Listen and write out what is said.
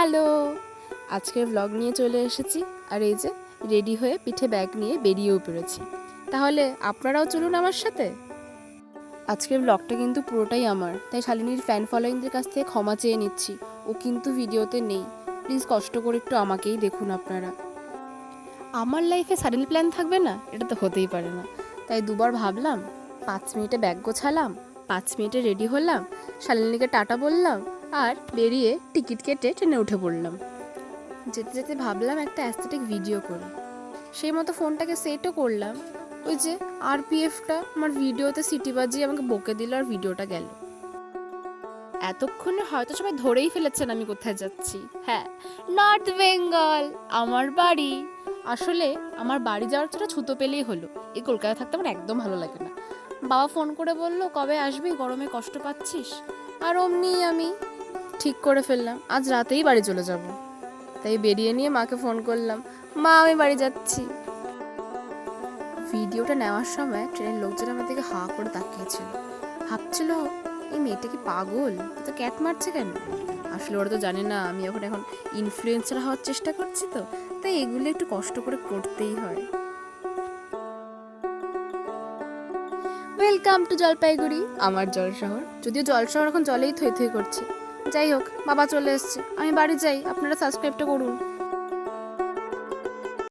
Hello, আজকের blog নিয়ে চলে এসেছি। আর এই যে রেডি হয়ে পিঠে ব্যাগ নিয়ে বেরিয়েও পড়েছি। তাহলে আপনারাও চলুন আমার সাথে। আজকের ব্লগটা কিন্তু পুরোটাই আমার, তাই শালিনীর ফ্যান ফলোয়িংদের কাছ থেকে ক্ষমা চেয়ে নিচ্ছি। ও কিন্তু ভিডিওতে নেই, প্লিজ কষ্ট করে একটু আমাকেই দেখুন আপনারা। আমার লাইফে সাডেন প্ল্যান থাকবে না, এটা তো হতেই পারে না। তাই দুবার ভাবলাম, 5 মিনিটে ব্যাগ গোছালাম, 5 মিনিটে রেডি হলাম, শালিনীকে টাটা বললাম, আর বেরিয়ে টিকিট কেটে ট্রেনে উঠে পড়লাম। যেতে যেতে ভাবলাম একটা অ্যাস্থেটিক ভিডিও করি, সেই মতো ফোনটাকে সেটও করলাম। ওই যে আরপিএফটা আমার ভিডিওতে সিটি বাজিয়ে আমাকে বকে দিল, আর ভিডিওটা গেল। এতক্ষণে হয়তো সবাই ধরেই ফেলেছেন আমি কোথায় যাচ্ছি। হ্যাঁ, নর্থ বেঙ্গল আমার বাড়ি। আসলে আমার বাড়ি যাওয়ার ছোটো ছুতো পেলেই হলো, এই কলকাতা থাকতে আমার একদম ভালো লাগে না। বাবা ফোন করে বললো, কবে আসবি, গরমে কষ্ট পাচ্ছিস? আর অমনি আমি ঠিক করে ফেললাম আজ রাতেই বাড়ি চলে যাব। তাই বেরিয়ে নিয়ে মাকে ফোন করলাম, মা আমি বাড়ি যাচ্ছি। ভিডিওটা নেওয়ার সময় ট্রেনের লোকজন আমার দিকে হাঁ করে তাকিয়েছিল, ভাবছিল এই মেয়েটা কি পাগল, তো ক্যাট মারছে কেন। আসলে ওরা তো জানে না আমি এখন ইনফ্লুয়েন্সার হওয়ার চেষ্টা করছি, তো তাই এগুলো একটু কষ্ট করে করতেই হয়। ওয়েলকাম টু জলপাইগুড়ি, আমার জল শহর। যদিও জল শহর এখন জলেই থই থই করছে। যাই হোক, বাবা চলে এসছে, আমি বাড়ি যাই, আপনারা সাবস্ক্রাইবটা করুন।